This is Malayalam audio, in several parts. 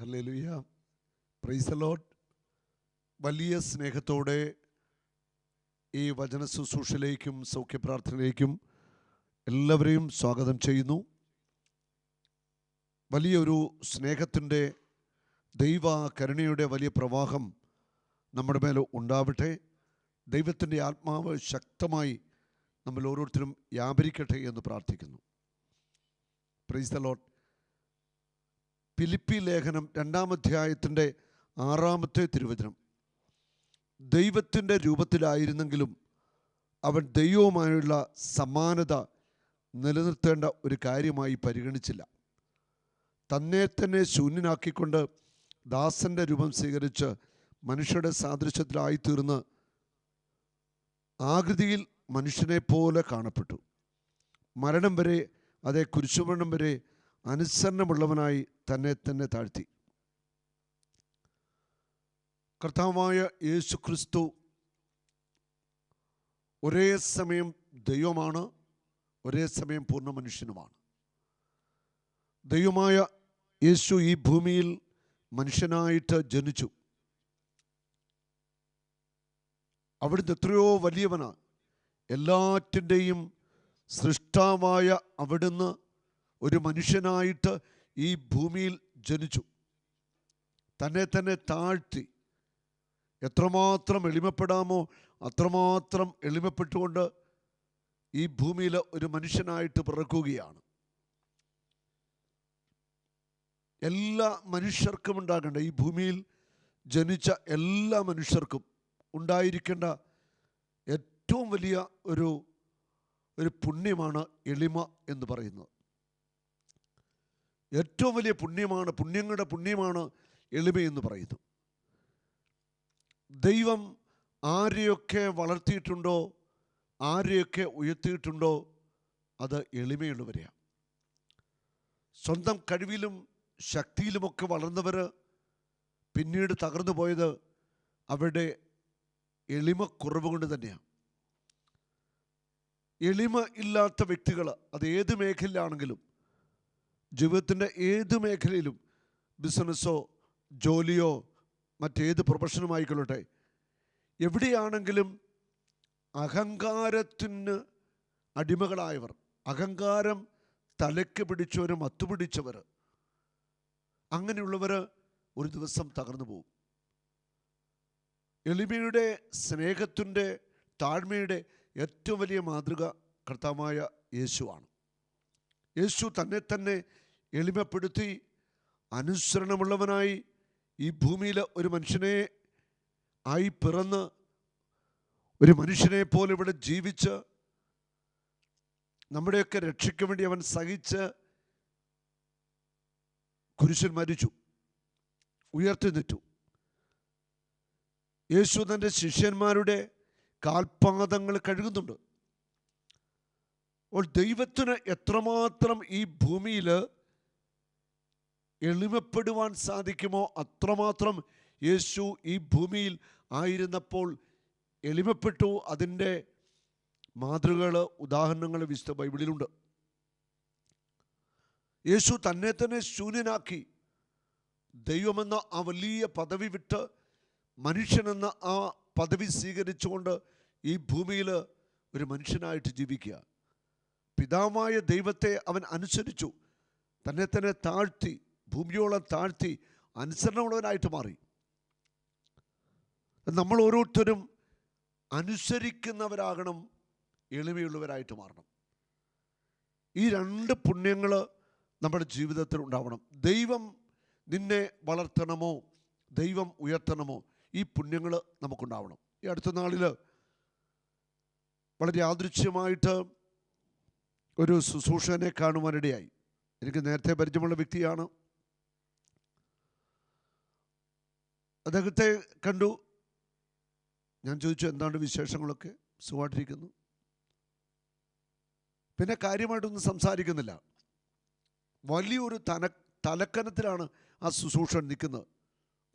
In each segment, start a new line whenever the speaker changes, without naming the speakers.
ഹല്ലേലൂയ. Praise the Lord. വലിയ സ്നേഹത്തോടെ ഈ വചന ശുശ്രൂഷയിലേക്കും സൗഖ്യപ്രാർത്ഥനയിലേക്കും എല്ലാവരെയും സ്വാഗതം ചെയ്യുന്നു. വലിയൊരു സ്നേഹത്തിൻ്റെ ദൈവ കരുണയുടെ വലിയ പ്രവാഹം നമ്മുടെ മേൽ ഉണ്ടാവട്ടെ. ദൈവത്തിൻ്റെ ആത്മാവ് ശക്തമായി നമ്മൾ ഓരോരുത്തരും വ്യാപരിക്കട്ടെ എന്ന് പ്രാർത്ഥിക്കുന്നു. Praise the Lord. ഫിലിപ്പി ലേഖനം 2-ാം അധ്യായത്തിൻ്റെ 6-ാമത്തെ തിരുവചനം. ദൈവത്തിൻ്റെ രൂപത്തിലായിരുന്നെങ്കിലും അവൻ ദൈവവുമായുള്ള സമാനത നിലനിർത്തേണ്ട ഒരു കാര്യമായി പരിഗണിച്ചില്ല. തന്നെ തന്നെ ശൂന്യനാക്കിക്കൊണ്ട് ദാസൻ്റെ രൂപം സ്വീകരിച്ച് മനുഷ്യരുടെ സാദൃശ്യത്തിലായിത്തീർന്ന് ആകൃതിയിൽ മനുഷ്യനെ പോലെ കാണപ്പെട്ടു. മരണം വരെ, അതേ കുരിശുമരണം വരെ അനുസരണമുള്ളവനായി തന്നെ തന്നെ താഴ്ത്തി. കർത്താവായ യേശു ക്രിസ്തു ഒരേ സമയം ദൈവമാണ്, ഒരേ സമയം പൂർണ്ണ മനുഷ്യനുമാണ്. ദൈവമായ യേശു ഈ ഭൂമിയിൽ മനുഷ്യനായിട്ട് ജനിച്ചു. അവിടുന്ന് എത്രയോ വലിയവനാണ്. എല്ലാറ്റിൻ്റെയും സൃഷ്ടാവായ അവിടുന്ന് ഒരു മനുഷ്യനായിട്ട് ഈ ഭൂമിയിൽ ജനിച്ചു. തന്നെ തന്നെ താഴ്ത്തി. എത്രമാത്രം എളിമപ്പെടാമോ അത്രമാത്രം എളിമപ്പെട്ടുകൊണ്ട് ഈ ഭൂമിയിൽ ഒരു മനുഷ്യനായിട്ട് പിറക്കുകയാണ്. എല്ലാ മനുഷ്യർക്കും ഉണ്ടാകേണ്ട, ഈ ഭൂമിയിൽ ജനിച്ച എല്ലാ മനുഷ്യർക്കും ഉണ്ടായിരിക്കേണ്ട ഏറ്റവും വലിയ ഒരു പുണ്യമാണ് എളിമ എന്ന് പറയുന്നത്. ഏറ്റവും വലിയ പുണ്യമാണ്, പുണ്യങ്ങളുടെ പുണ്യമാണ് എളിമയെന്ന് പറയുന്നു. ദൈവം ആരെയൊക്കെ വളർത്തിയിട്ടുണ്ടോ, ആരെയൊക്കെ ഉയർത്തിയിട്ടുണ്ടോ, അത് എളിമയുള്ളവരെയാണ്. സ്വന്തം കഴിവിലും ശക്തിയിലുമൊക്കെ വളർന്നവർ പിന്നീട് തകർന്നു പോയത് അവരുടെ എളിമക്കുറവ് കൊണ്ട് തന്നെയാണ്. എളിമ ഇല്ലാത്ത വ്യക്തികൾ, അത് ഏത് മേഖലയിലാണെങ്കിലും, ജീവിതത്തിൻ്റെ ഏത് മേഖലയിലും, ബിസിനസ്സോ ജോലിയോ മറ്റേത് പ്രൊഫഷനുമായിക്കൊള്ളട്ടെ, എവിടെയാണെങ്കിലും അഹങ്കാരത്തിന് അടിമകളായവർ, അഹങ്കാരം തലയ്ക്ക് പിടിച്ചവർ, മത്തുപിടിച്ചവർ, അങ്ങനെയുള്ളവർ ഒരു ദിവസം തകർന്നു പോകും. എളിമയുടെ, സ്നേഹത്തിൻ്റെ, താഴ്മയുടെ ഏറ്റവും വലിയ മാതൃക കർത്താവായ യേശുവാണ്. യേശു തന്നെ തന്നെ എളിമപ്പെടുത്തി അനുസരണമുള്ളവനായി ഈ ഭൂമിയിൽ ഒരു മനുഷ്യനെ ആയി പിറന്ന് ഒരു മനുഷ്യനെ പോലെ ഇവിടെ ജീവിച്ച് നമ്മുടെയൊക്കെ രക്ഷയ്ക്ക് വേണ്ടി അവൻ സഹിച്ച് കുരിശിൽ മരിച്ചു, ഉയർത്തെഴുന്നേറ്റു. യേശു തൻ്റെ ശിഷ്യന്മാരുടെ കാൽപാദങ്ങൾ കഴുകുന്നുണ്ട്. അപ്പോൾ ദൈവത്തിന് എത്രമാത്രം ഈ ഭൂമിയിൽ എളിമപ്പെടുവാൻ സാധിക്കുമോ അത്രമാത്രം യേശു ഈ ഭൂമിയിൽ ആയിരുന്നപ്പോൾ എളിമപ്പെട്ടു. അതിൻ്റെ മാതൃകകൾ, ഉദാഹരണങ്ങൾ വിശുദ്ധ ബൈബിളിലുണ്ട്. യേശു തന്നെ തന്നെ ശൂന്യനാക്കി ദൈവമെന്ന ആ വലിയ പദവി വിട്ട് മനുഷ്യനെന്ന ആ പദവി സ്വീകരിച്ചുകൊണ്ട് ഈ ഭൂമിയിൽ ഒരു മനുഷ്യനായിട്ട് ജീവിക്കുക. പിതാവായ ദൈവത്തെ അവൻ അനുസരിച്ചു, തന്നെ തന്നെ താഴ്ത്തി, ഭൂമിയോളം താഴ്ത്തി അനുസരണമുള്ളവനായിട്ട് മാറി. നമ്മൾ ഓരോരുത്തരും അനുസരിക്കുന്നവരാകണം, എളിമയുള്ളവരായിട്ട് മാറണം. ഈ രണ്ട് പുണ്യങ്ങൾ നമ്മുടെ ജീവിതത്തിൽ ഉണ്ടാവണം. ദൈവം നിന്നെ വളർത്തണമോ, ദൈവം ഉയർത്തണമോ, ഈ പുണ്യങ്ങൾ നമുക്കുണ്ടാവണം. ഈ അടുത്ത നാളിൽ വളരെ യാദൃച്ഛ്യമായിട്ട് ഒരു ശുശ്രൂഷകനെ കാണുവാനിടയായി. എനിക്ക് നേരത്തെ പരിചയമുള്ള വ്യക്തിയാണ്. അദ്ദേഹത്തെ കണ്ടു. ഞാൻ ചോദിച്ചു, എന്താണ് വിശേഷങ്ങളൊക്കെ? സുഖമായിട്ടിരിക്കുന്നു. പിന്നെ കാര്യമായിട്ടൊന്നും സംസാരിക്കുന്നില്ല. വലിയൊരു തലക്കനത്തിലാണ് ആ ശുശ്രൂഷൻ നിൽക്കുന്നത്.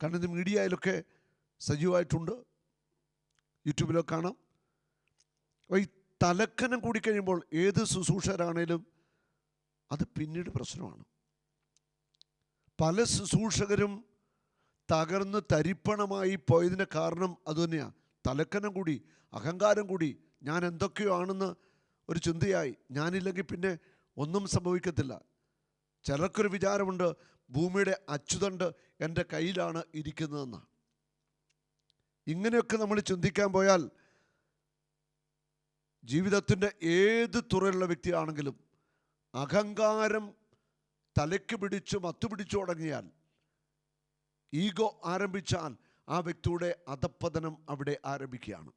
കാരണം ഇത് മീഡിയയിലൊക്കെ സജീവമായിട്ടുണ്ട്, യൂട്യൂബിലൊക്കെ കാണാം. അപ്പോൾ ഈ തലക്കനം കൂടിക്കഴിയുമ്പോൾ ഏത് ശുശ്രൂഷകരാണേലും അത് പിന്നീട് പ്രശ്നമാണ്. പല ശുശ്രൂഷകരും തകർന്ന് തരിപ്പണമായി പോയതിൻ്റെ കാരണം അതുതന്നെയാണ്. തലക്കനം കൂടി, അഹങ്കാരം കൂടി, ഞാൻ എന്തൊക്കെയോ ആണെന്ന് ഒരു ചിന്തയായി. ഞാനില്ലെങ്കിൽ പിന്നെ ഒന്നും സംഭവിക്കത്തില്ല. ചിലർക്കൊരു വിചാരമുണ്ട്, ഭൂമിയുടെ അച്ചുതണ്ട് എൻ്റെ കയ്യിലാണ് ഇരിക്കുന്നതെന്ന്. ഇങ്ങനെയൊക്കെ നമ്മൾ ചിന്തിക്കാൻ പോയാൽ ജീവിതത്തിൻ്റെ ഏത് തുറയിലുള്ള വ്യക്തിയാണെങ്കിലും അഹങ്കാരം തലയ്ക്ക് പിടിച്ച് മത്തുപിടിച്ചു തുടങ്ങിയാൽ, ഈഗോ ആരംഭിച്ചാൽ ആ വ്യക്തിയുടെ അധപ്പതനം അവിടെ ആരംഭിക്കുകയാണ്.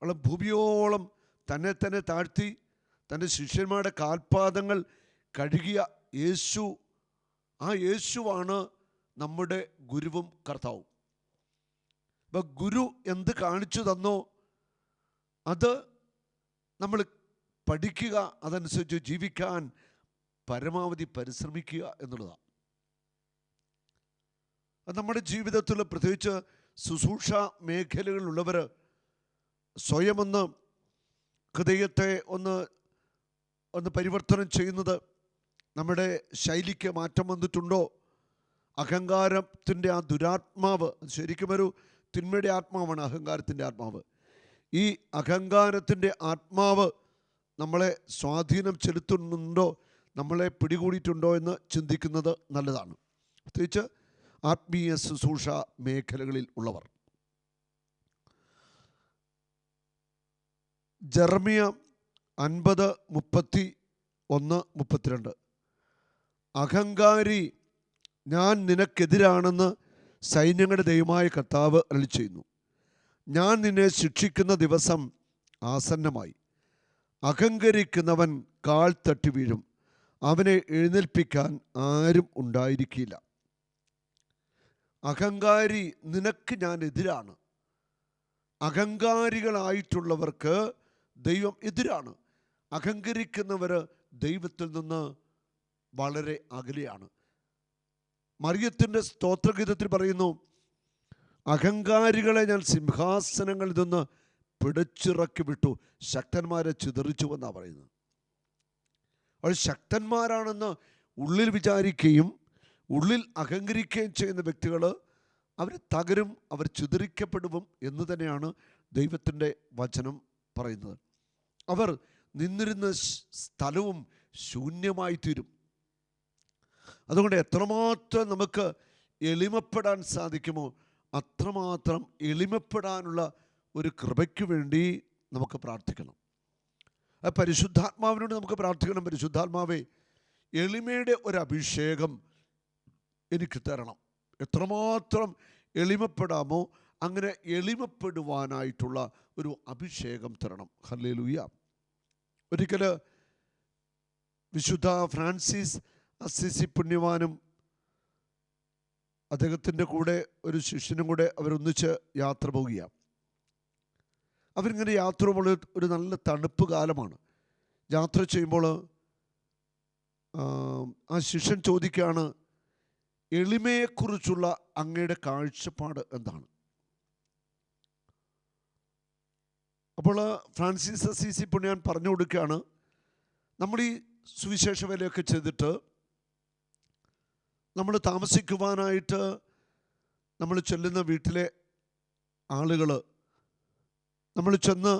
അവൾ ഭൂമിയോളം തന്നെ തന്നെ താഴ്ത്തി തൻ്റെ ശിഷ്യന്മാരുടെ കാൽപാദങ്ങൾ കഴുകിയ യേശു, ആ യേശുവാണ് നമ്മുടെ ഗുരുവും കർത്താവും. അപ്പം ഗുരു എന്ത് കാണിച്ചു തന്നോ അത് നമ്മൾ പഠിക്കുക, അതനുസരിച്ച് ജീവിക്കാൻ പരമാവധി പരിശ്രമിക്കുക എന്നുള്ളതാണ്. അത് നമ്മുടെ ജീവിതത്തിൽ പ്രത്യേകിച്ച് ശുശ്രൂഷ മേഖലകളിലുള്ളവർ സ്വയം ഹൃദയത്തെ ഒന്ന് പരിവർത്തനം ചെയ്യുന്നത്, നമ്മുടെ ശൈലിക്ക് മാറ്റം വന്നിട്ടുണ്ടോ? അഹങ്കാരത്തിൻ്റെ ആ ദുരാത്മാവ്, ശരിക്കും ഒരു തിന്മയുടെ ആത്മാവാണ് അഹങ്കാരത്തിൻ്റെ ആത്മാവ്. ഈ അഹങ്കാരത്തിൻ്റെ ആത്മാവ് നമ്മളെ സ്വാധീനം ചെലുത്തുന്നുണ്ടോ, നമ്മളെ പിടികൂടിയിട്ടുണ്ടോ എന്ന് ചിന്തിക്കുന്നത് നല്ലതാണ്. പ്രത്യേകിച്ച് ആത്മീയ ശുശ്രൂഷ മേഖലകളിൽ ഉള്ളവർ. ജെറമ്യ 50:31-32. അഹങ്കാരി, ഞാൻ നിനക്കെതിരാണെന്ന് സൈന്യങ്ങളുടെ ദൈവമായ കർത്താവ് അരുളിച്ചെയ്യുന്നു. ഞാൻ നിന്നെ ശിക്ഷിക്കുന്ന ദിവസം ആസന്നമായി. അഹങ്കരിക്കുന്നവൻ കാൽ തട്ടി വീഴും, അവനെ എഴുന്നേൽപ്പിക്കാൻ ആരും ഉണ്ടായിരിക്കില്ല. അഹങ്കാരി, നിനക്ക് ഞാൻ എതിരാണ്. അഹങ്കാരികളായിട്ടുള്ളവർക്ക് ദൈവം എതിരാണ്. അഹങ്കരിക്കുന്നവർ ദൈവത്തിൽ നിന്ന് വളരെ അകലെയാണ്. മറിയത്തിൻ്റെ സ്തോത്രഗീതത്തിൽ പറയുന്നു, അഹങ്കാരികളെ ഞാൻ സിംഹാസനങ്ങളിൽ നിന്ന് പിടിച്ചിറക്കി വിട്ടു, ശക്തന്മാരെ ചിതറിച്ചുവെന്നാണ് പറയുന്നത്. അവർ ശക്തന്മാരാണെന്ന് ഉള്ളിൽ വിചാരിക്കുകയും ഉള്ളിൽ അഹങ്കരിക്കുകയും ചെയ്യുന്ന വ്യക്തികൾ അവർ തകരും, അവർ ചിതറിക്കപ്പെടും എന്ന് തന്നെയാണ് ദൈവത്തിൻ്റെ വചനം പറയുന്നത്. അവർ നിന്നിരുന്ന സ്ഥലവും ശൂന്യമായി തീരും. അതുകൊണ്ട് എത്രമാത്രം നമുക്ക് എളിമപ്പെടാൻ സാധിക്കുമോ അത്രമാത്രം എളിമപ്പെടാനുള്ള ഒരു കൃപയ്ക്ക് വേണ്ടി നമുക്ക് പ്രാർത്ഥിക്കണം. പരിശുദ്ധാത്മാവിനോട് നമുക്ക് പ്രാർത്ഥിക്കണം, പരിശുദ്ധാത്മാവേ, എളിമയുടെ ഒരു അഭിഷേകം എനിക്ക് തരണം. എത്രമാത്രം എളിമപ്പെടാമോ അങ്ങനെ എളിമപ്പെടുവാനായിട്ടുള്ള ഒരു അഭിഷേകം തരണം. ഹല്ലേലൂയ. ഒരിക്കൽ വിശുദ്ധ ഫ്രാൻസിസ് അസ്സിസി പുണ്യവാനും അദ്ദേഹത്തിൻ്റെ കൂടെ ഒരു ശിഷ്യനും കൂടെ അവരൊന്നിച്ച് യാത്ര പോവുകയാണ്. അവരിങ്ങനെ യാത്ര പോകുമ്പോൾ ഒരു നല്ല തണുപ്പ് കാലമാണ്. യാത്ര ചെയ്യുമ്പോൾ ആ ശിഷ്യൻ ചോദിക്കുകയാണ്, എളിമയെക്കുറിച്ചുള്ള അങ്ങയുടെ കാഴ്ചപ്പാട് എന്താണ്? അപ്പോൾ ഫ്രാൻസിസ് അസ്സിസി പുണ്യവാൻ പറഞ്ഞു കൊടുക്കുകയാണ്, നമ്മൾ ഈ സുവിശേഷ വേലയൊക്കെ ചെയ്തിട്ട് നമ്മൾ താമസിക്കുവാനായിട്ട് നമ്മൾ ചെല്ലുന്ന വീട്ടിലെ ആളുകൾ നമ്മൾ ചെന്ന്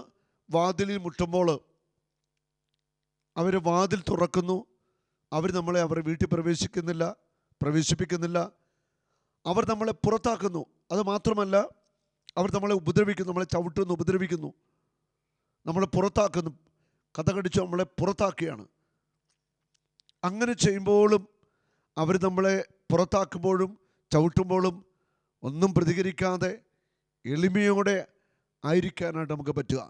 വാതിലിൽ മുട്ടുമ്പോൾ അവർ വാതിൽ തുറക്കുന്നു, അവർ നമ്മളെ അവരുടെ വീട്ടിൽ പ്രവേശിപ്പിക്കുന്നില്ല, അവർ നമ്മളെ പുറത്താക്കുന്നു. അത് മാത്രമല്ല, അവർ നമ്മളെ ഉപദ്രവിക്കുന്നു, നമ്മളെ ചവിട്ടുന്നു, ഉപദ്രവിക്കുന്നു, നമ്മളെ പുറത്താക്കുന്നു, കഥകടിച്ച് നമ്മളെ പുറത്താക്കുകയാണ്. അങ്ങനെ ചെയ്യുമ്പോഴും അവർ നമ്മളെ പുറത്താക്കുമ്പോഴും ചവിട്ടുമ്പോഴും ഒന്നും പ്രതികരിക്കാതെ എളിമയോടെ ആയിരിക്കാനായിട്ട് നമുക്ക് പറ്റുക.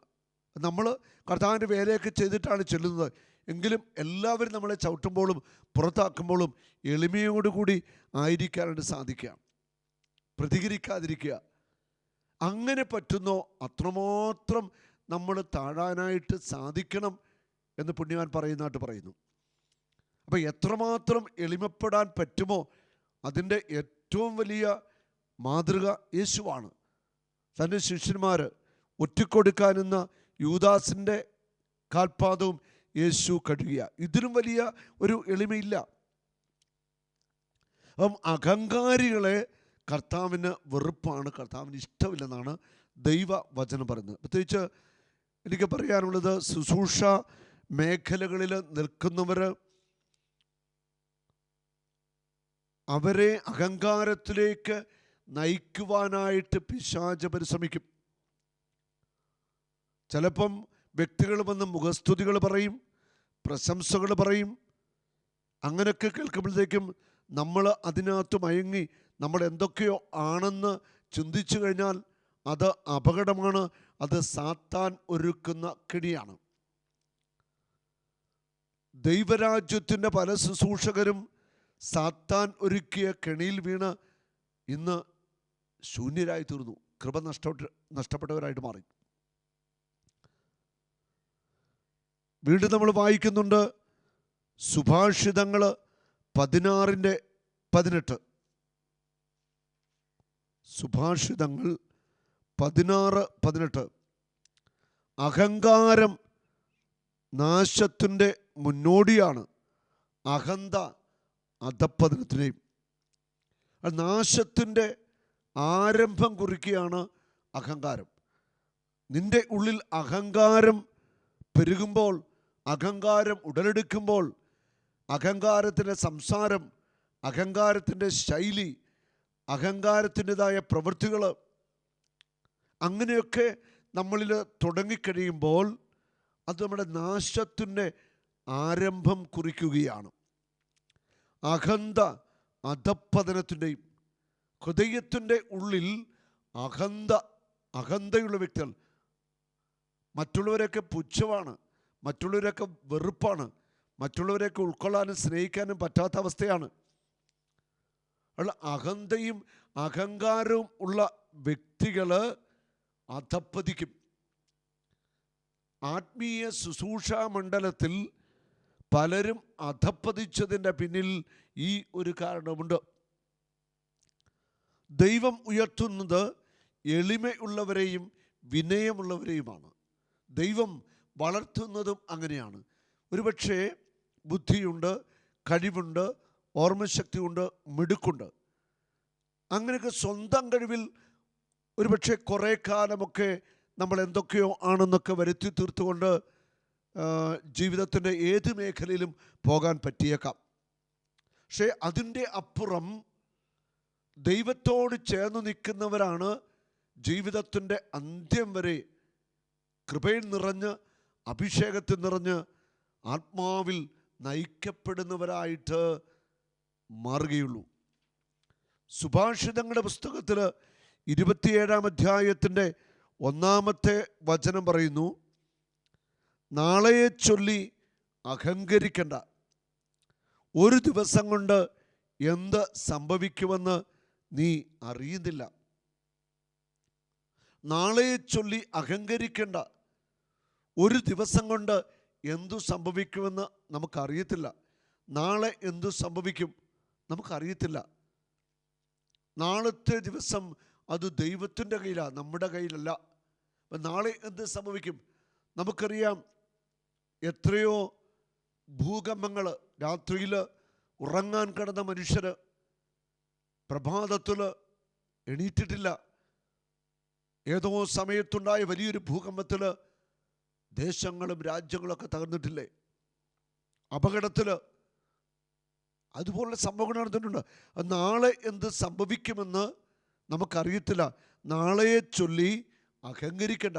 നമ്മൾ കർത്താവിൻ്റെ വേലയൊക്കെ ചെയ്തിട്ടാണ് ചെല്ലുന്നത് എങ്കിലും എല്ലാവരും നമ്മളെ ചവിട്ടുമ്പോഴും പുറത്താക്കുമ്പോഴും എളിമയോടുകൂടി ആയിരിക്കാനായിട്ട് സാധിക്കുക, പ്രതികരിക്കാതിരിക്കുക. അങ്ങനെ പറ്റുന്നോ അത്രമാത്രം നമ്മൾ താഴാനായിട്ട് സാധിക്കണം എന്ന് പുണ്യവാൻ പറയുന്നതായിട്ട് പറയുന്നു. അപ്പോൾ എത്രമാത്രം എളിമപ്പെടാൻ പറ്റുമോ അതിൻ്റെ ഏറ്റവും വലിയ മാതൃക യേശുവാണ്. തൻ്റെ ശിഷ്യന്മാർ ഒറ്റിക്കൊടുക്കാനെന്ന യൂദാസിൻ്റെ കാൽപാദവും യേശു കഴുകിയ. ഇതിലും വലിയ ഒരു എളിമയില്ല. അപ്പം അഹങ്കാരികളെ കർത്താവിന് വെറുപ്പാണ്, കർത്താവിന് ഇഷ്ടമില്ലെന്നാണ് ദൈവവചനം പറയുന്നത്. പ്രത്യേകിച്ച് എനിക്ക് പറയാനുള്ളത്, ശുശ്രൂഷ മേഖലകളിൽ നിൽക്കുന്നവർ, അവരെ അഹങ്കാരത്തിലേക്ക് നയിക്കുവാനായിട്ട് പിശാച് പരിശ്രമിക്കും. ചിലപ്പം വ്യക്തികൾ വന്ന് മുഖസ്തുതികൾ പറയും, പ്രശംസകൾ പറയും. അങ്ങനെയൊക്കെ കേൾക്കുമ്പോഴത്തേക്കും നമ്മൾ അതിനകത്ത് മയങ്ങി നമ്മൾ എന്തൊക്കെയോ ആണെന്ന് ചിന്തിച്ചു കഴിഞ്ഞാൽ അത് അപകടമാണ്. അത് സാത്താൻ ഒരുക്കുന്ന കെണിയാണ്. ദൈവരാജ്യത്തിൻ്റെ പല ശുശ്രൂഷകരും സാത്താൻ ഒരുക്കിയ കെണിയിൽ വീണ് ഇന്ന് ശൂന്യരായി തീർന്നു, കൃപ നഷ്ടപ്പെട്ടവരായിട്ട് മാറി. വീണ്ടും നമ്മൾ വായിക്കുന്നുണ്ട് സുഭാഷിതങ്ങൾ 16:18. സുഭാഷിതങ്ങൾ 16:18. അഹങ്കാരം നാശത്തിൻ്റെ മുന്നോടിയാണ്, അഹന്ത അധപ്പതനത്തിനെയും. നാശത്തിൻ്റെ ആരംഭം കുറിക്കുകയാണ് അഹങ്കാരം. നിന്റെ ഉള്ളിൽ അഹങ്കാരം പെരുകുമ്പോൾ, അഹങ്കാരം ഉടലെടുക്കുമ്പോൾ, അഹങ്കാരത്തിൻ്റെ സംസാരം, അഹങ്കാരത്തിൻ്റെ ശൈലി, അഹങ്കാരത്തിൻ്റെതായ പ്രവൃത്തികൾ, അങ്ങനെയൊക്കെ നമ്മളിൽ തുടങ്ങിക്കഴിയുമ്പോൾ അത് നമ്മുടെ നാശത്തിൻ്റെ ആരംഭം കുറിക്കുകയാണ്. അഹന്ത അധപ്പതനത്തിൻ്റെയും. ഹൃദയത്തിൻ്റെ ഉള്ളിൽ അഹന്തയുള്ള വ്യക്തികൾ, മറ്റുള്ളവരെയൊക്കെ പുച്ഛമാണ്, മറ്റുള്ളവരൊക്കെ വെറുപ്പാണ്, മറ്റുള്ളവരെയൊക്കെ ഉൾക്കൊള്ളാനും സ്നേഹിക്കാനും പറ്റാത്ത അവസ്ഥയാണ്. ഉള്ള അഹന്തയും അഹങ്കാരവും ഉള്ള വ്യക്തികൾ അധപ്പതിക്കും. ആത്മീയ ശുശ്രൂഷാ മണ്ഡലത്തിൽ പലരും അധപ്പതിച്ചതിൻ്റെ പിന്നിൽ ഈ ഒരു കാരണമുണ്ട്. ദൈവം ഉയർത്തുന്നത് എളിമയുള്ളവരെയും വിനയമുള്ളവരെയുമാണ്. ദൈവം വളർത്തുന്നതും അങ്ങനെയാണ്. ഒരുപക്ഷെ ബുദ്ധിയുണ്ട്, കഴിവുണ്ട്, ഓർമ്മശക്തിയുണ്ട്, മിടുക്കുണ്ട്. അങ്ങനെയൊക്കെ സ്വന്തം കഴിവിൽ ഒരുപക്ഷെ കുറേ കാലമൊക്കെ നമ്മൾ എന്തൊക്കെയോ ആണെന്നൊക്കെ വരുത്തി തീർത്തുകൊണ്ട് ജീവിതത്തിൻ്റെ ഏത് മേഖലയിലും പോകാൻ പറ്റിയേക്കാം. പക്ഷേ അതിൻ്റെ അപ്പുറം ദൈവത്തോട് ചേർന്ന് നിൽക്കുന്നവരാണ് ജീവിതത്തിൻ്റെ അന്ത്യം വരെ കൃപയിൽ നിറഞ്ഞ്, അഭിഷേകത്തിൽ നിറഞ്ഞ്, ആത്മാവിൽ നയിക്കപ്പെടുന്നവരായിട്ട് മാറുകയുള്ളൂ. സുഭാഷിതങ്ങളുടെ പുസ്തകത്തിൽ 27-ാം അധ്യായത്തിൻ്റെ 1-ാമത്തെ വചനം പറയുന്നു, നാളെയെ ചൊല്ലി അഹങ്കരിക്കണ്ട, ഒരു ദിവസം കൊണ്ട് എന്ത് സംഭവിക്കുമെന്ന് നീ അറിയുന്നില്ല. നാളെയെ ചൊല്ലി അഹങ്കരിക്കണ്ട, ഒരു ദിവസം കൊണ്ട് എന്തു സംഭവിക്കുമെന്ന് നമുക്കറിയത്തില്ല. നാളെ എന്തു സംഭവിക്കും നമുക്കറിയത്തില്ല. നാളത്തെ ദിവസം അത് ദൈവത്തിൻ്റെ കയ്യിലാണ്, നമ്മുടെ കയ്യിലല്ല. അപ്പം നാളെ എന്ത് സംഭവിക്കും നമുക്കറിയാം. എത്രയോ ഭൂകമ്പങ്ങൾ, രാത്രിയിൽ ഉറങ്ങാൻ കിടന്ന മനുഷ്യർ പ്രഭാതത്തിൽ എണീറ്റിട്ടില്ല. ഏതോ സമയത്തുണ്ടായ വലിയൊരു ഭൂകമ്പത്തിൽ ദേശങ്ങളും രാജ്യങ്ങളൊക്കെ തകർന്നിട്ടില്ലേ? അപകടത്തിൽ അതുപോലുള്ള സംഭവങ്ങൾ നടന്നിട്ടുണ്ട്. നാളെ എന്ത് സംഭവിക്കുമെന്ന് നമുക്കറിയത്തില്ല. നാളെയെ ചൊല്ലി അഹങ്കരിക്കണ്ട.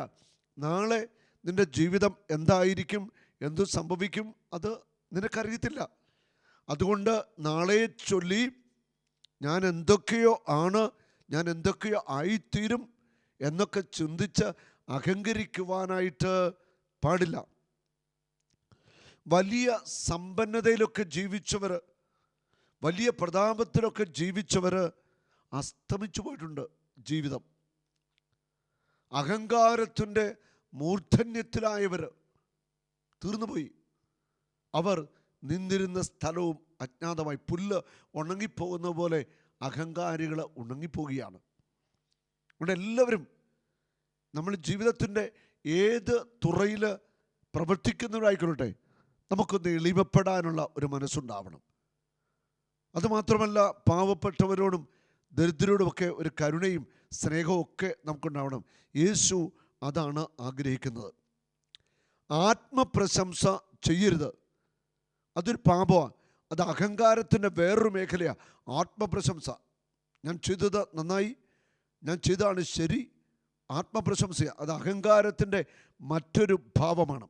നാളെ നിൻ്റെ ജീവിതം എന്തായിരിക്കും, എന്തു സംഭവിക്കും, അത് നിനക്കറിയത്തില്ല. അതുകൊണ്ട് നാളെയെ ചൊല്ലി ഞാൻ എന്തൊക്കെയോ ആണ്, ഞാൻ എന്തൊക്കെയോ ആയിത്തീരും എന്നൊക്കെ ചിന്തിച്ച് അഹങ്കരിക്കുവാനായിട്ട് പാടില്ല. വലിയ സമ്പന്നതയിലൊക്കെ ജീവിച്ചവർ, വലിയ പ്രതാപത്തിലൊക്കെ ജീവിച്ചവർ അസ്തമിച്ചു പോയിട്ടുണ്ട്. ജീവിതം അഹങ്കാരത്തിൻ്റെ മൂർധന്യത്തിലായവർ തീർന്നുപോയി. അവർ നിന്നിരുന്ന സ്ഥലവും അജ്ഞാതമായി. പുല്ല് ഉണങ്ങിപ്പോകുന്ന പോലെ അഹങ്കാരികൾ ഉണങ്ങിപ്പോവുകയാണ്. ഇവിടെ എല്ലാവരും നമ്മൾ ജീവിതത്തിൻ്റെ ഏത് തുറയിൽ പ്രവർത്തിക്കുന്നവരായിക്കൊള്ളട്ടെ, നമുക്കൊന്ന് എളിമപ്പെടാനുള്ള ഒരു മനസ്സുണ്ടാവണം. അതുമാത്രമല്ല, പാവപ്പെട്ടവരോടും ദരിദ്രരോടുമൊക്കെ ഒരു കരുണയും സ്നേഹവും ഒക്കെ നമുക്കുണ്ടാവണം. യേശു അതാണ് ആഗ്രഹിക്കുന്നത്. ആത്മപ്രശംസ ചെയ്യരുത്, അതൊരു പാപമാണ്. അത് അഹങ്കാരത്തിൻ്റെ വേറൊരു മേഖലയാണ്. ആത്മപ്രശംസ, ഞാൻ ചെയ്തത് നന്നായി, ഞാൻ ചെയ്തതാണ് ശരി. ആത്മപ്രശംസ അത് അഹങ്കാരത്തിൻ്റെ മറ്റൊരു ഭാവമാണ്.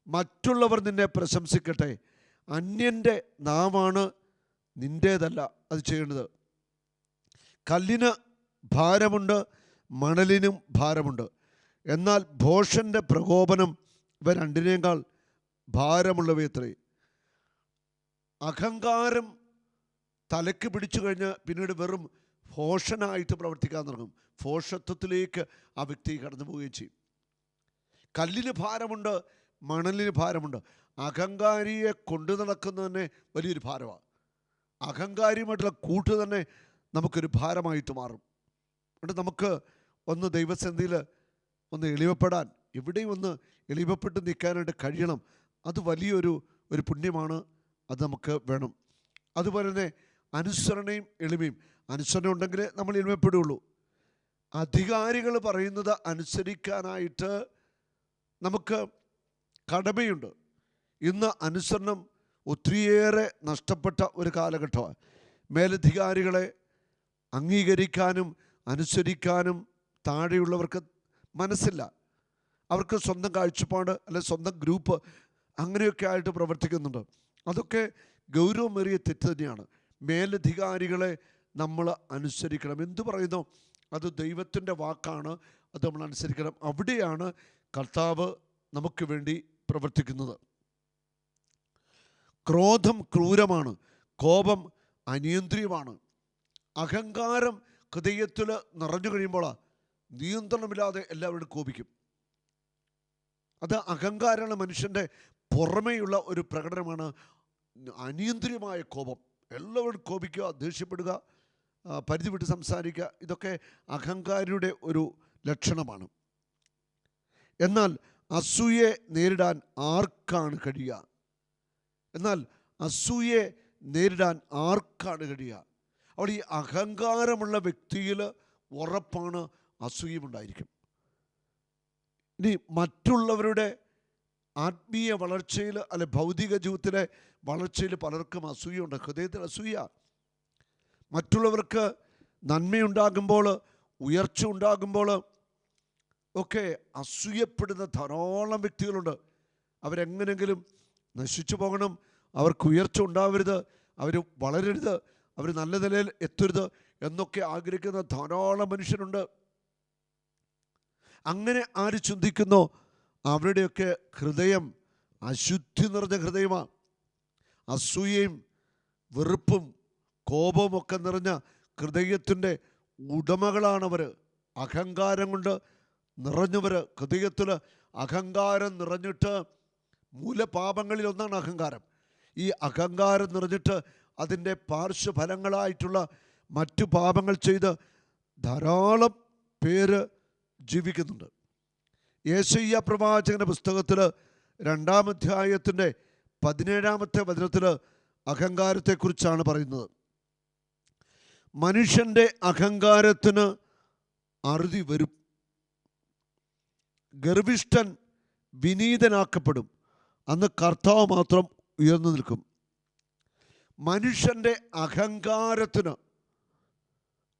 മറ്റുള്ളവർ നിന്നെ പ്രശംസിക്കട്ടെ, അന്യൻ്റെ നാവാണ്, നിൻ്റേതല്ല അത് ചെയ്യേണ്ടത്. കല്ലിന് ഭാരമുണ്ട്, മണലിനും ഭാരമുണ്ട്, എന്നാൽ ഭോഷൻ്റെ പ്രകോപനം ഇവ രണ്ടിനേക്കാൾ ഭാരമുള്ളവയത്രേ. അഹങ്കാരം തലയ്ക്ക് പിടിച്ചു കഴിഞ്ഞ് പിന്നീട് വെറും ഭോഷനായിട്ട് പ്രവർത്തിക്കാൻ തുടങ്ങും. ഭോഷത്വത്തിലേക്ക് ആ വ്യക്തി കടന്നു പോവുകയും ചെയ്യും. കല്ലിന് ഭാരമുണ്ട്, മണലിന് ഭാരമുണ്ട്. അഹങ്കാരിയെ കൊണ്ടു നടക്കുന്നതന്നെ വലിയൊരു ഭാരമാണ്. അഹങ്കാരിയുമായിട്ടുള്ള കൂട്ട് തന്നെ നമുക്കൊരു ഭാരമായിട്ട് മാറും. അതുകൊണ്ട് നമുക്ക് ഒന്ന് ദൈവസന്നിധിയിൽ ഒന്ന് എളിമപ്പെടാൻ, എവിടെയും ഒന്ന് എളിമപ്പെട്ട് നിൽക്കാനായിട്ട് കഴിയണം. അത് വലിയൊരു പുണ്യമാണ്, അത് നമുക്ക് വേണം. അതുപോലെ തന്നെ അനുസരണയും എളിമയും. അനുസരണ ഉണ്ടെങ്കിൽ നമ്മൾ എളിമപ്പെടുകയുള്ളൂ. അധികാരികൾ പറയുന്നത് അനുസരിക്കാനായിട്ട് നമുക്ക് കടമയുണ്ട്. ഇന്ന് അനുസരണം ഒത്തിരിയേറെ നഷ്ടപ്പെട്ട ഒരു കാലഘട്ടമാണ്. മേലധികാരികളെ അംഗീകരിക്കാനും അനുസരിക്കാനും താഴെയുള്ളവർക്ക് മനസ്സില്ല. അവർക്ക് സ്വന്തം കാഴ്ചപ്പാട് അല്ലെ സ്വന്തം ഗ്രൂപ്പ് അങ്ങനെയൊക്കെ ആയിട്ട് പ്രവർത്തിക്കുന്നുണ്ട്. അതൊക്കെ ഗൗരവമേറിയ തെറ്റ് തന്നെയാണ്. മേലധികാരികളെ നമ്മൾ അനുസരിക്കണം. എന്തു പറയുന്നു അത് ദൈവത്തിൻ്റെ വാക്കാണ്, അത് നമ്മൾ അനുസരിക്കണം. അവിടെയാണ് കർത്താവ് നമുക്ക് വേണ്ടി പ്രവർത്തിക്കുന്നത്. ക്രോധം ക്രൂരമാണ്, കോപം അനിയന്ത്രിയമാണ്. അഹങ്കാരം ഹൃദയത്തിൽ നിറഞ്ഞു കഴിയുമ്പോൾ നിയന്ത്രണമില്ലാതെ എല്ലാവരും കോപിക്കും. അത് അഹങ്കാരമുള്ള മനുഷ്യൻ്റെ പുറമേയുള്ള ഒരു പ്രകടനമാണ് അനിയന്ത്രിതമായ കോപം. എല്ലാവരും കോപിക്കുക, ദേഷ്യപ്പെടുക, പരിധി വിട്ട് സംസാരിക്കുക, ഇതൊക്കെ അഹങ്കാരിയുടെ ഒരു ലക്ഷണമാണ്. എന്നാൽ അസൂയെ നേരിടാൻ ആർക്കാണ് കഴിയുക? അവിടെ ഈ അഹങ്കാരമുള്ള വ്യക്തിയിൽ ഉറപ്പാണ് അസൂയുണ്ടായിരിക്കും. ഇനി മറ്റുള്ളവരുടെ ആത്മീയ വളർച്ചയിൽ അല്ലെ ഭൗതിക ജീവിതത്തിലെ വളർച്ചയിൽ പലർക്കും അസൂയുണ്ട്. ഹൃദയത്തിൽ അസൂയ. മറ്റുള്ളവർക്ക് നന്മയുണ്ടാകുമ്പോൾ, ഉയർച്ച ഉണ്ടാകുമ്പോൾ ഒക്കെ അസൂയപ്പെടുന്ന ധാരാളം വ്യക്തികളുണ്ട്. അവരെങ്ങനെങ്കിലും നശിച്ചു പോകണം, അവർക്ക് ഉയർച്ച ഉണ്ടാവരുത്, അവർ വളരരുത്, അവർ നല്ല നിലയിൽ എത്തരുത് എന്നൊക്കെ ആഗ്രഹിക്കുന്ന ധാരാളം മനുഷ്യരുണ്ട്. അങ്ങനെ ആര് ചിന്തിക്കുന്നോ അവരുടെയൊക്കെ ഹൃദയം അശുദ്ധി നിറഞ്ഞ ഹൃദയമാണ്. അസൂയയും വെറുപ്പും കോപവും ഒക്കെ നിറഞ്ഞ ഹൃദയത്തിൻ്റെ ഉടമകളാണവർ. അഹങ്കാരം കൊണ്ട് നിറഞ്ഞവർ. ഹൃദയത്തിൽ അഹങ്കാരം നിറഞ്ഞിട്ട് മൂലപാപങ്ങളിൽ ഒന്നാണ് അഹങ്കാരം. ഈ അഹങ്കാരം നിറഞ്ഞിട്ട് അതിൻ്റെ പാർശ്വഫലങ്ങളായിട്ടുള്ള മറ്റു പാപങ്ങൾ ചെയ്ത് ധാരാളം പേര് ജീവിക്കുന്നുണ്ട്. യെശയ്യാ പ്രവാചകന്റെ പുസ്തകത്തിൽ 2-ാം അധ്യായത്തിൻ്റെ 17-ാമത്തെ വചനത്തിൽ അഹങ്കാരത്തെക്കുറിച്ചാണ് പറയുന്നത്. മനുഷ്യൻ്റെ അഹങ്കാരത്തിന് അറുതി വരും, ഗർവിഷ്ഠൻ വിനീതനാക്കപ്പെടും, അന്ന് കർത്താവ് മാത്രം ഉയർന്നു നിൽക്കും. മനുഷ്യൻ്റെ അഹങ്കാരത്തിന്,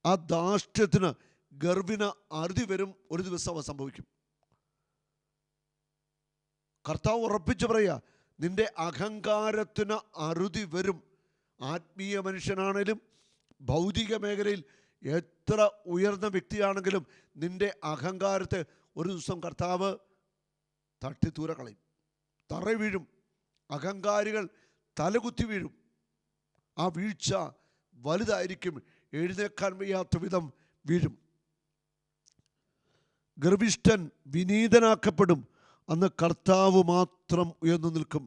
ആ ധാർഷ്ട്യത്തിന്, ഗർവിന് അറുതി വരും. ഒരു ദിവസം സംഭവിക്കും. കർത്താവ് ഉറപ്പിച്ചു പറയുക, നിന്റെ അഹങ്കാരത്തിന് അറുതി വരും. ആത്മീയ മനുഷ്യനാണേലും ഭൗതിക മേഖലയിൽ എത്ര ഉയർന്ന വ്യക്തിയാണെങ്കിലും നിന്റെ അഹങ്കാരത്തെ ഒരു ദിവസം കർത്താവ് തട്ടിത്തൂര കളയും, തറ വീഴും. അഹങ്കാരികൾ തലകുത്തി വീഴും. ആ വീഴ്ച വലുതായിരിക്കും, എഴുന്നേക്കാൻ വയ്യാത്ത വിധം വീഴും. ഗർവിഷ്ഠൻ വിനീതനാക്കപ്പെടും, അന്ന് കർത്താവ് മാത്രം ഉയർന്നു നിൽക്കും.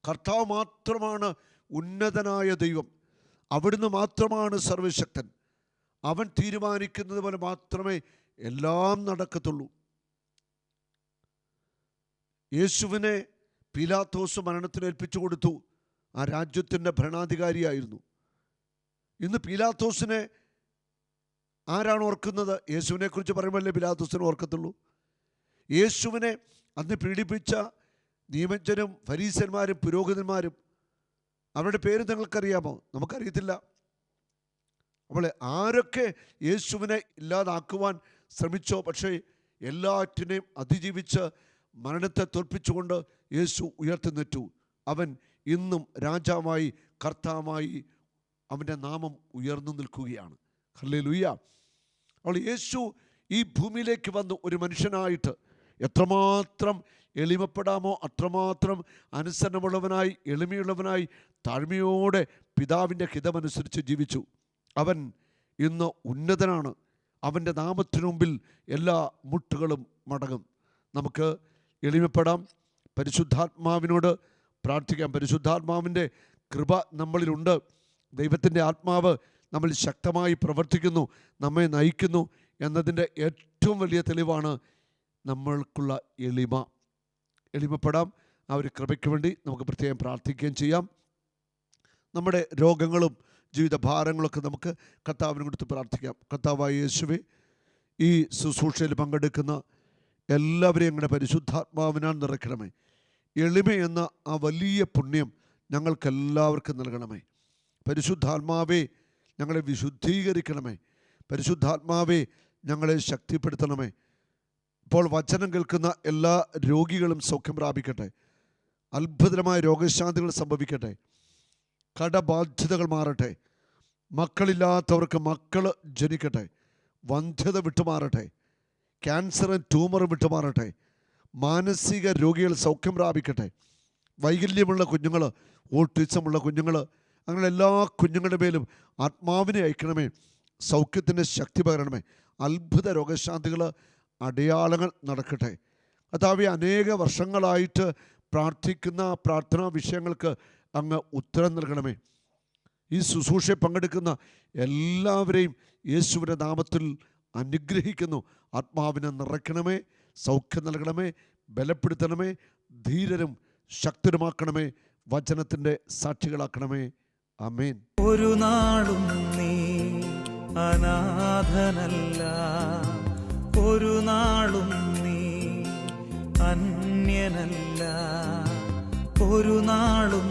കർത്താവ് മാത്രമാണ് ഉന്നതനായ ദൈവം. അവിടുന്ന് മാത്രമാണ് സർവശക്തൻ. അവൻ തീരുമാനിക്കുന്നത് പോലെ മാത്രമേ എല്ലാം നടക്കത്തുള്ളൂ. യേശുവിനെ പീലാത്തോസ് മരണത്തിന് ഏൽപ്പിച്ചു കൊടുത്തു. ആ രാജ്യത്തിൻ്റെ ഭരണാധികാരിയായിരുന്നു. ഇന്ന് പീലാത്തോസിനെ ആരാണ് ഓർക്കുന്നത്? യേശുവിനെ കുറിച്ച് പറയുമ്പോഴല്ലേ പീലാത്തോസിനെ ഓർക്കത്തുള്ളൂ. യേശുവിനെ അന്ന് പീഡിപ്പിച്ച നിയമജ്ഞരും ഫരീസന്മാരും പുരോഹിതന്മാരും, അവരുടെ പേര് നിങ്ങൾക്കറിയാമോ? നമുക്കറിയത്തില്ല. അപ്പോൾ ആരൊക്കെ യേശുവിനെ ഇല്ലാതാക്കുവാൻ ശ്രമിച്ചോ, പക്ഷേ എല്ലാറ്റിനെയും അതിജീവിച്ച് മരണത്തെ തോൽപ്പിച്ചുകൊണ്ട് യേശു ഉയർത്തുന്നിട്ടു. അവൻ ഇന്നും രാജാവായി കർത്താവായി അവൻ്റെ നാമം ഉയർന്നു നിൽക്കുകയാണ്. ഹല്ലേലൂയ. അപ്പോൾ യേശു ഈ ഭൂമിയിലേക്ക് വന്നു ഒരു മനുഷ്യനായിട്ട് എത്രമാത്രം എളിമപ്പെടാമോ അത്രമാത്രം അനുസരണമുള്ളവനായി, എളിമയുള്ളവനായി, താഴ്മയോടെ പിതാവിൻ്റെ ഹിതമനുസരിച്ച് ജീവിച്ചു. അവൻ ഇന്ന് ഉന്നതനാണ്. അവൻ്റെ നാമത്തിനു മുമ്പിൽ എല്ലാ മുട്ടുകളും മടങ്ങും. നമുക്ക് എളിമപ്പെടാം, പരിശുദ്ധാത്മാവിനോട് പ്രാർത്ഥിക്കാം. പരിശുദ്ധാത്മാവിൻ്റെ കൃപ നമ്മളിലുണ്ട്. ദൈവത്തിൻ്റെ ആത്മാവ് നമ്മൾ ശക്തമായി പ്രവർത്തിക്കുന്നു, നമ്മെ നയിക്കുന്നു എന്നതിൻ്റെ ഏറ്റവും വലിയ തെളിവാണ് നമ്മൾക്കുള്ള എളിമ. എളിമപ്പെടാം. ആ ഒരു കൃപയ്ക്ക് വേണ്ടി നമുക്ക് പ്രത്യേകം പ്രാർത്ഥിക്കുകയും ചെയ്യാം. നമ്മുടെ രോഗങ്ങളും ജീവിത ഭാരങ്ങളൊക്കെ നമുക്ക് കർത്താവിനെ കൊടുത്ത് പ്രാർത്ഥിക്കാം. കർത്താവായ യേശുവേ, ഈ ശുശ്രൂഷയിൽ പങ്കെടുക്കുന്ന എല്ലാവരെയും ഞങ്ങളുടെ പരിശുദ്ധാത്മാവിനാൽ നിറയ്ക്കണമേ. എളിമ എന്ന ആ വലിയ പുണ്യം ഞങ്ങൾക്കെല്ലാവർക്കും നൽകണമേ. പരിശുദ്ധാത്മാവേ, ഞങ്ങളെ വിശുദ്ധീകരിക്കണമേ. പരിശുദ്ധാത്മാവേ, ഞങ്ങളെ ശക്തിപ്പെടുത്തണമേ. ഇപ്പോൾ വചനം കേൾക്കുന്ന എല്ലാ രോഗികളും സൗഖ്യം പ്രാപിക്കട്ടെ. അത്ഭുതമായ രോഗശാന്തികൾ സംഭവിക്കട്ടെ. കടബാധ്യതകൾ മാറട്ടെ. മക്കളില്ലാത്തവർക്ക് മക്കൾ ജനിക്കട്ടെ. വന്ധ്യത വിട്ടുമാറട്ടെ. ക്യാൻസറും ട്യൂമറും വിട്ടുമാറട്ടെ. മാനസിക രോഗികൾ സൗഖ്യം പ്രാപിക്കട്ടെ. വൈകല്യമുള്ള കുഞ്ഞുങ്ങൾ, ഓട്ടിസമുള്ള കുഞ്ഞുങ്ങൾ, അങ്ങനെ എല്ലാ കുഞ്ഞുങ്ങളുടെ മേലും ആത്മാവിനെ അയക്കണമേ. സൗഖ്യത്തിൻ്റെ ശക്തി പകരണമേ. അത്ഭുത രോഗശാന്തികൾ, അടയാളങ്ങൾ നടക്കട്ടെ. കർത്താവേ, അനേക വർഷങ്ങളായിട്ട് പ്രാർത്ഥിക്കുന്ന പ്രാർത്ഥനാ വിഷയങ്ങൾക്ക് അങ്ങ് ഉത്തരം നൽകണമേ. ഈ ശുശ്രൂഷയിൽ പങ്കെടുക്കുന്ന എല്ലാവരെയും യേശുവിൻ്റെ നാമത്തിൽ അനുഗ്രഹിക്കുന്നു. ആത്മാവിനെ നിറയ്ക്കണമേ, സൗഖ്യം നൽകണമേ, ബലപ്പെടുത്തണമേ, ധീരരും ശക്തരുമാക്കണമേ, വചനത്തിൻ്റെ സാക്ഷികളാക്കണമേ. ആമേൻ.
ഒരു നാളും നീ അനാഥനല്ല, ഒരു നാളും നീ അന്യനല്ല, ഒരു നാളും